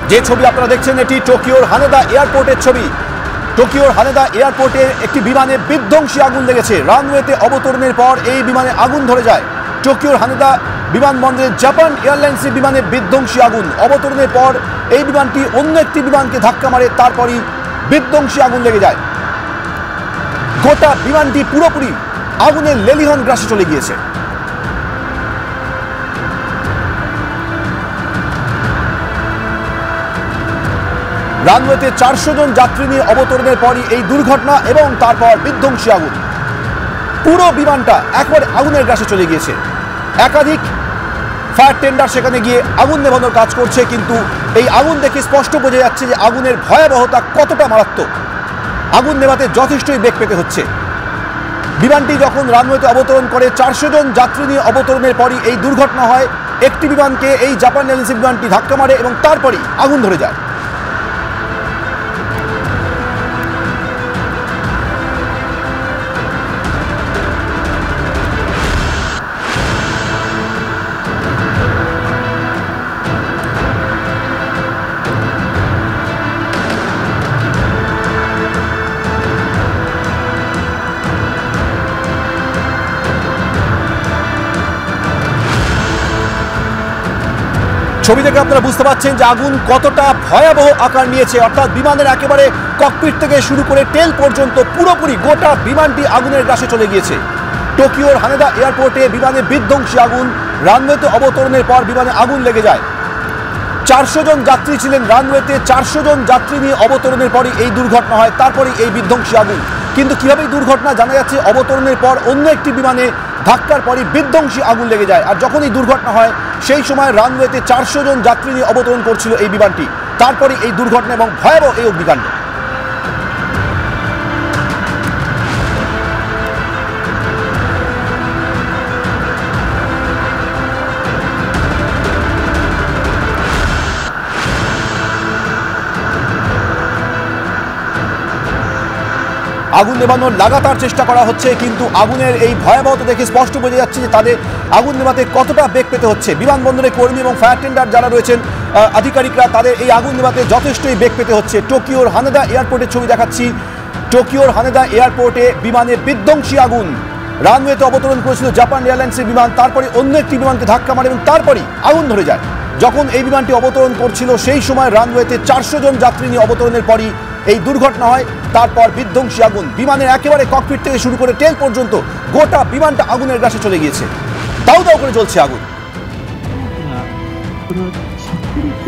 যে ছবি আপনারা দেখছেন এটি টোকিওর হানেদা এয়ারপোর্টের ছবি। টোকিওর হানেদা এয়ারপোর্টে একটি বিমানে বিধ্বংসী আগুন লেগেছে। রানওয়েতে অবতরণের পর এই বিমানে আগুন ধরে যায়। টোকিওর হানেদা বিমানবন্দরে জাপান এয়ারলাইন্সের বিমানে বিধ্বংসী আগুন। অবতরণের পর এই বিমানটি অন্য একটি বিমানকে ধাক্কা মারে, তারপরই বিধ্বংসী আগুন লেগে যায়। গোটা বিমানটি পুরোপুরি আগুনের লেলিহান গ্রাসে চলে গিয়েছে। রানওয়েতে 400 জন যাত্রী নিয়ে অবতরণের পরই এই দুর্ঘটনা এবং তারপর বিধ্বংসী আগুন। পুরো বিমানটা একবারে আগুনের গ্রাসে চলে গিয়েছে। একাধিক ফায়ার টেন্ডার সেখানে গিয়ে আগুন নেভানোর কাজ করছে, কিন্তু এই আগুন দেখে স্পষ্ট বোঝা যাচ্ছে যে আগুনের ভয়াবহতা কতটা মারাত্মক। আগুন নেভাতে যথেষ্টই বেগ পেতে হচ্ছে। বিমানটি যখন রানওয়েতে অবতরণ করে 400 জন যাত্রী নিয়ে অবতরণের পরই এই দুর্ঘটনা হয়। একটি বিমানকে এই জাপান এয়ারলাইন্সের বিমানটি ধাক্কা মারে এবং তারপরই আগুন ধরে যায়। ছবি থেকে আপনারা বুঝতে পারছেন যে আগুন কতটা ভয়াবহ আকার নিয়েছে। অর্থাৎ বিমানের একেবারে ককপিট থেকে শুরু করে টেল পর্যন্ত পুরোপুরি গোটা বিমানটি আগুনের গ্রাসে চলে গিয়েছে। টোকিওর হানেদা এয়ারপোর্টে বিমানে বিধ্বংসী আগুন। রানওয়েতে অবতরণের পর বিমানে আগুন লেগে যায়। 400 জন যাত্রী ছিলেন রানওয়েতে। 400 জন যাত্রী নিয়ে অবতরণের পরই এই দুর্ঘটনা হয়, তারপরে এই বিধ্বংসী আগুন। কিন্তু কিভাবে এই দুর্ঘটনা জানা যাচ্ছে, অবতরণের পর অন্য একটি বিমানে ধাক্কার পরই বিধ্বংসী আগুন লেগে যায়। আর যখন এই দুর্ঘটনা হয় সেই সময় রানওয়েতে 400 জন যাত্রী নিয়ে অবতরণ করছিল এই বিমানটি। তারপরে এই দুর্ঘটনা এবং ভয়াবহ এই অগ্নিকাণ্ড। আগুন নেভানোর লাগাতার চেষ্টা করা হচ্ছে, কিন্তু আগুনের এই ভয়াবহতা দেখে স্পষ্ট বোঝা যাচ্ছে যে তাদের আগুন নেভাতে কতটা বেগ পেতে হচ্ছে। বিমানবন্দরের কর্মী এবং ফায়ার টেন্ডার যারা রয়েছেন আধিকারিকরা, তাদের এই আগুন নেভাতে যথেষ্টই বেগ পেতে হচ্ছে। টোকিওর হানেদা এয়ারপোর্টের ছবি দেখাচ্ছি। টোকিওর হানেদা এয়ারপোর্টে বিমানে বিধ্বংসী আগুন। রানওয়েতে অবতরণ করেছিল জাপান এয়ারলাইন্সের বিমান, তারপরে অন্য একটি বিমানকে ধাক্কা মারে এবং তারপরই আগুন ধরে যায়। যখন এই বিমানটি অবতরণ করছিল সেই সময় রানওয়েতে 400 জন যাত্রী নিয়ে অবতরণের পরই এই দুর্ঘটনা হয়, তারপর বিধ্বংসী আগুন। বিমানের একেবারে ককপিট থেকে শুরু করে টেল পর্যন্ত গোটা বিমানটা আগুনের গ্রাসে চলে গিয়েছে। দাউ দাউ করে জ্বলছে আগুন।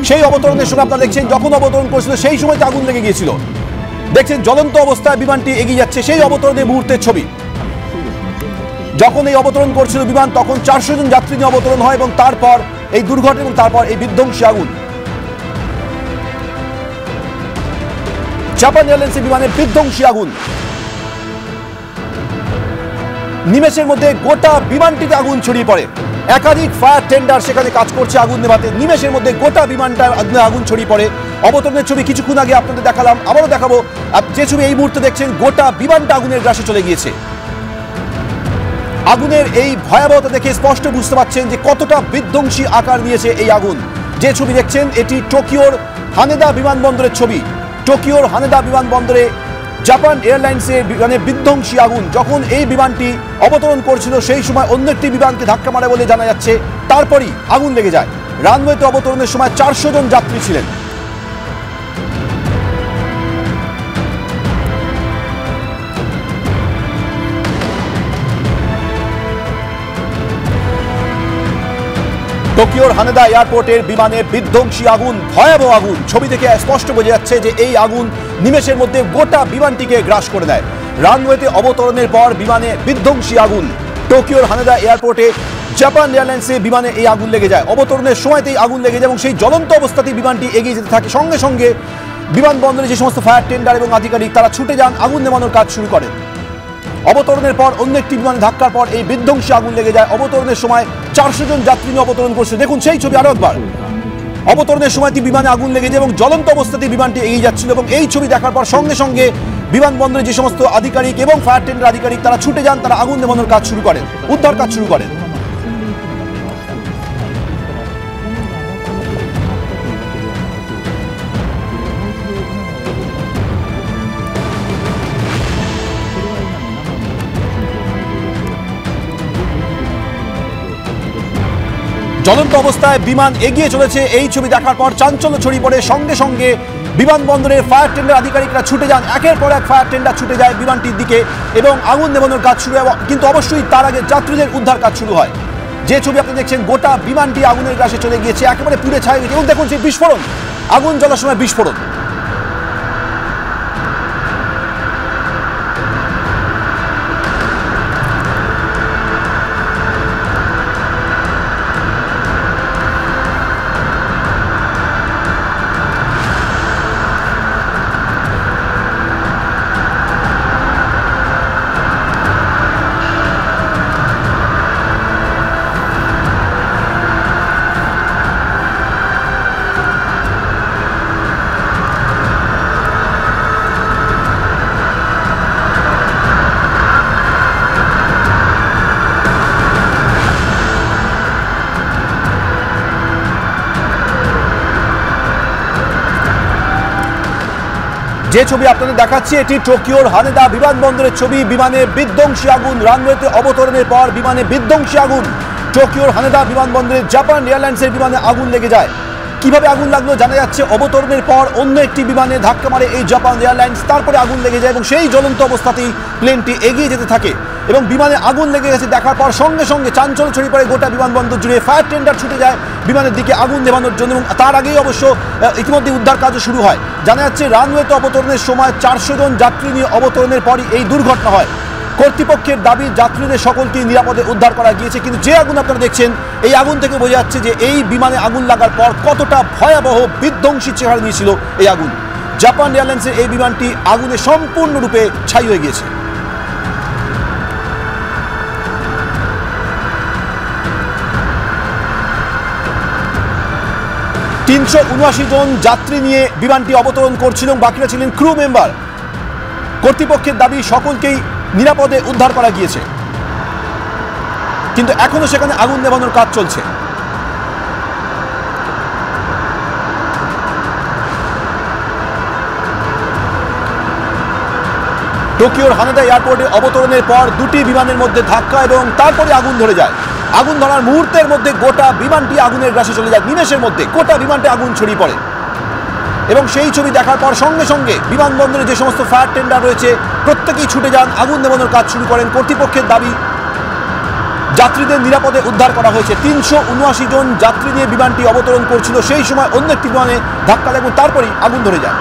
সেই অবতরণের সময় আপনারা দেখছেন যখন অবতরণ করেছিল সেই সময় আগুন লেগে গিয়েছিল। দেখছেন জ্বলন্ত অবস্থায় বিমানটি এগিয়ে যাচ্ছে। সেই অবতরণের মুহূর্তের ছবি। যখন এই অবতরণ করছিল বিমান তখন 400 জন যাত্রী নিয়ে অবতরণ হয় এবং তারপর এই দুর্ঘটনা এবং তারপর এই বিধ্বংসী আগুন। জাপান এয়ারলাইন্সের বিমানে বিধ্বংসী আগুন। নিমেষের মধ্যে গোটা বিমানটিতে আগুন ছড়িয়ে পড়ে। একাধিক ফায়ার টেন্ডার সেখানে কাজ করছে আগুন নেভাতে। নিমেষের মধ্যে গোটা বিমানটা আগুন ছড়িয়ে পড়ে। অবতরণের ছবি কিছুক্ষণ আগে আপনাদের দেখালাম, আবারও দেখাবো। যে ছবি এই মুহূর্তে দেখছেন গোটা বিমানটা আগুনের গ্রাসে চলে গিয়েছে। আগুনের এই ভয়াবহতা দেখে স্পষ্ট বুঝতে পারছেন যে কতটা বিধ্বংসী আকার নিয়েছে এই আগুন। যে ছবি দেখছেন এটি টোকিওর হানেদা বিমানবন্দরের ছবি। টোকিওর হানেদা বিমানবন্দরে জাপান এয়ারলাইন্সের বিমানে বিধ্বংসী আগুন। যখন এই বিমানটি অবতরণ করছিল সেই সময় অন্য একটি বিমানকে ধাক্কা মারে বলে জানা যাচ্ছে, তারপরই আগুন লেগে যায়। রানওয়েতে অবতরণের সময় 400 জন যাত্রী ছিলেন। টোকিওর হানেদা এয়ারপোর্টের বিমানে বিধ্বংসী আগুন, ভয়াবহ আগুন। ছবি থেকে স্পষ্ট বোঝা যাচ্ছে যে এই আগুন নিমেষের মধ্যে গোটা বিমানটিকে গ্রাস করে দেয়। রানওয়েতে অবতরণের পর বিমানে বিধ্বংসী আগুন। টোকিওর হানেদা এয়ারপোর্টে জাপান এয়ারলাইন্সের বিমানে এই আগুন লেগে যায়। অবতরণের সময়তেই আগুন লেগে যায় এবং সেই জ্বলন্ত অবস্থাতেই বিমানটি এগিয়ে যেতে থাকে। সঙ্গে সঙ্গে বিমানবন্দরে যে সমস্ত ফায়ার টেন্ডার এবং আধিকারিক তারা ছুটে যান, আগুন নেভানোর কাজ শুরু করেন। অবতরণের পর অন্য একটি বিমানে ধাক্কার পর এই বিধ্বংসী আগুন লেগে যায়। অবতরণের সময় 400 জন যাত্রী নিয়ে অবতরণ করছে। দেখুন সেই ছবি আরো একবার। অবতরণের সময় বিমানে আগুন লেগে যায় এবং জ্বলন্ত অবস্থাতেই বিমানটি এগিয়ে যাচ্ছিল এবং এই ছবি দেখার পর সঙ্গে সঙ্গে বিমানবন্দরে যে সমস্ত আধিকারিক এবং ফায়ার টেন্ডার আধিকারিক তারা ছুটে যান, তারা আগুন নেভানোর কাজ শুরু করেন, উদ্ধার কাজ শুরু করেন। জ্বলন্ত অবস্থায় বিমান এগিয়ে চলেছে। এই ছবি দেখার পর চাঞ্চল্য ছড়িয়ে পড়ে, সঙ্গে সঙ্গে বিমানবন্দরের ফায়ার টেন্ডার আধিকারিকরা ছুটে যান। একের পর এক ফায়ার টেন্ডার ছুটে যায় বিমানটির দিকে এবং আগুন নেভানোর কাজ শুরু হয়। কিন্তু অবশ্যই তার আগে যাত্রীদের উদ্ধার কাজ শুরু হয়। যে ছবি আপনি দেখছেন, গোটা বিমানটি আগুনের গ্রাসে চলে গিয়েছে, একেবারে পুড়ে ছাই গেছে। এবং দেখুন সেই বিস্ফোরণ, আগুন জ্বলার সময় বিস্ফোরণ। যে ছবি আপনাদের দেখাচ্ছি, এটি টোকিওর হানেদা বিমানবন্দরের ছবি। বিমানে বিধ্বংসী আগুন, রানওয়েতে অবতরণের পর বিমানে বিধ্বংসী আগুন। টোকিওর হানেদা বিমানবন্দরে জাপান এয়ারলাইন্সের বিমানে আগুন লেগে যায়। কিভাবে আগুন লাগলো জানা যাচ্ছে, অবতরণের পর অন্য একটি বিমানে ধাক্কা মারে এই জাপান এয়ারলাইন্স, তারপরে আগুন লেগে যায় এবং সেই জ্বলন্ত অবস্থাতেই প্লেনটি এগিয়ে যেতে থাকে এবং বিমানে আগুন লেগে গেছে দেখার পর সঙ্গে সঙ্গে চাঞ্চল্য ছড়িয়ে পড়ে গোটা বিমানবন্দর জুড়ে। ফায়ার টেন্ডার ছুটে যায় বিমানের দিকে আগুন নেভানোর জন্য এবং তার আগেই অবশ্য ইতিমধ্যে উদ্ধার কাজও শুরু হয়। জানা যাচ্ছে রানওয়েতে অবতরণের সময় 400 জন যাত্রী নিয়ে অবতরণের পরই এই দুর্ঘটনা হয়। কর্তৃপক্ষের দাবি যাত্রীদের সকলকে নিরাপদে উদ্ধার করা গিয়েছে। কিন্তু যে আগুন আপনারা দেখছেন, এই আগুন থেকে বোঝা যাচ্ছে যে এই বিমানে আগুন লাগার পর কতটা ভয়াবহ বিধ্বংসী চেহারা নিয়েছিল এই আগুন। জাপান এয়ারলাইন্সের এই বিমানটি আগুনে সম্পূর্ণরূপে ছাই হয়ে গিয়েছে। $379 জন যাত্রী নিয়ে বিমানটি অবতরণ করছিল, বাকিরা ছিলেন ক্রু মেম্বার। কর্তৃপক্ষের দাবি সকলকেই নিরাপদে উদ্ধার করা গিয়েছে, কিন্তু এখনো সেখানে আগুন নেভানোর কাজ চলছে। টোকিওর হানেদা এয়ারপোর্টে অবতরণের পর দুটি বিমানের মধ্যে ধাক্কা এবং তারপরে আগুন ধরে যায়। আগুন ধরার মুহূর্তের মধ্যে গোটা বিমানটি আগুনের গ্রাসে চলে যায়। নিমেষের মধ্যে গোটা বিমানটি আগুন ছড়িয়ে পড়ে এবং সেই ছবি দেখার পর সঙ্গে সঙ্গে বিমানবন্দরে যে সমস্ত ফায়ার টেন্ডার রয়েছে প্রত্যেকেই ছুটে যান, আগুন নেভানোর কাজ শুরু করেন। কর্তৃপক্ষের দাবি যাত্রীদের নিরাপদে উদ্ধার করা হয়েছে। 379 জন যাত্রী নিয়ে বিমানটি অবতরণ করছিল, সেই সময় অন্য একটি বিমানে ধাক্কা লাগে এবং তারপরেই আগুন ধরে যায়।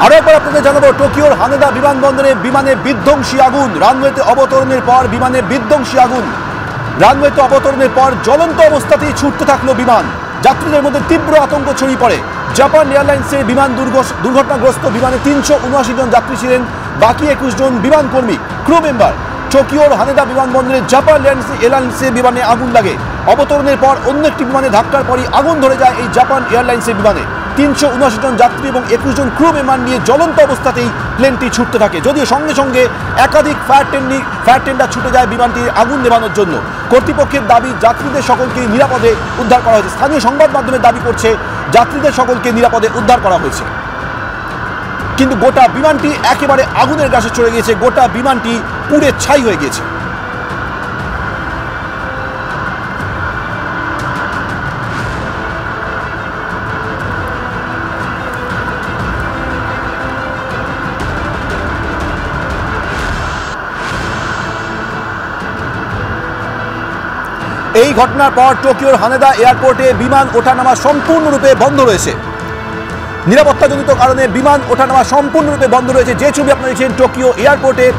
আরো একবার আপনাদের জানাবো, টোকিওর হানেদা বিমানবন্দরে বিমানে বিধ্বংসী আগুন। রানওয়েতে অবতরণের পর বিমানে বিধ্বংসী আগুন। রানওয়েতে অবতরণের পর জ্বলন্ত অবস্থাতেই ছুটতে থাকলো বিমান। যাত্রীদের মধ্যে তীব্র আতঙ্ক ছড়িয়ে পড়ে। জাপান এয়ারলাইন্সের বিমান দুর্ঘটনাগ্রস্ত বিমানে 379 জন যাত্রী ছিলেন, বাকি 21 জন বিমান কর্মী, ক্রু মেম্বার। টোকিওর হানেদা বিমানবন্দরে জাপান এয়ারলাইন্সের বিমানে আগুন লাগে। অবতরণের পর অন্য একটি বিমানে ধাক্কার পরই আগুন ধরে যায় এই জাপান এয়ারলাইন্সের বিমানে। 379 জন যাত্রী এবং 21 জন ক্রু মেম্বার নিয়ে জ্বলন্ত অবস্থাতেই প্লেনটি ছুটতে থাকে। যদিও সঙ্গে সঙ্গে একাধিক ফায়ার টেন্ডার ছুটে যায় বিমানটির আগুন নেভানোর জন্য। কর্তৃপক্ষের দাবি যাত্রীদের সকলকে নিরাপদে উদ্ধার করা হয়েছে। স্থানীয় সংবাদ মাধ্যমের দাবি করছে যাত্রীদের সকলকে নিরাপদে উদ্ধার করা হয়েছে, কিন্তু গোটা বিমানটি একেবারে আগুনের গ্রাসে চলে গিয়েছে। গোটা বিমানটি পুড়ে ছাই হয়ে গিয়েছে। এই ঘটনার পর টোকিওর হানেদা এয়ারপোর্টে বিমান ওঠানামা সম্পূর্ণরূপে বন্ধ রয়েছে। নিরাপত্তাজনিত কারণে বিমান ওঠানামা সম্পূর্ণরূপে বন্ধ রয়েছে। যে ছবি আপনারা দেখছেন টোকিও এয়ারপোর্টের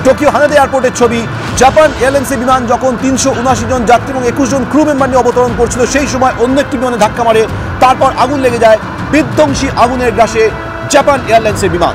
টোকিও হানেদা এয়ারপোর্টের ছবি। জাপান এয়ারলাইন্সের বিমান যখন 379 জন যাত্রী এবং 21 জন ক্রু মেম্বার নিয়ে অবতরণ করছিল, সেই সময় অন্য একটি বিমানে ধাক্কা মারে, তারপর আগুন লেগে যায়। বিধ্বংসী আগুনের গ্রাসে জাপান এয়ারলাইন্সের বিমান।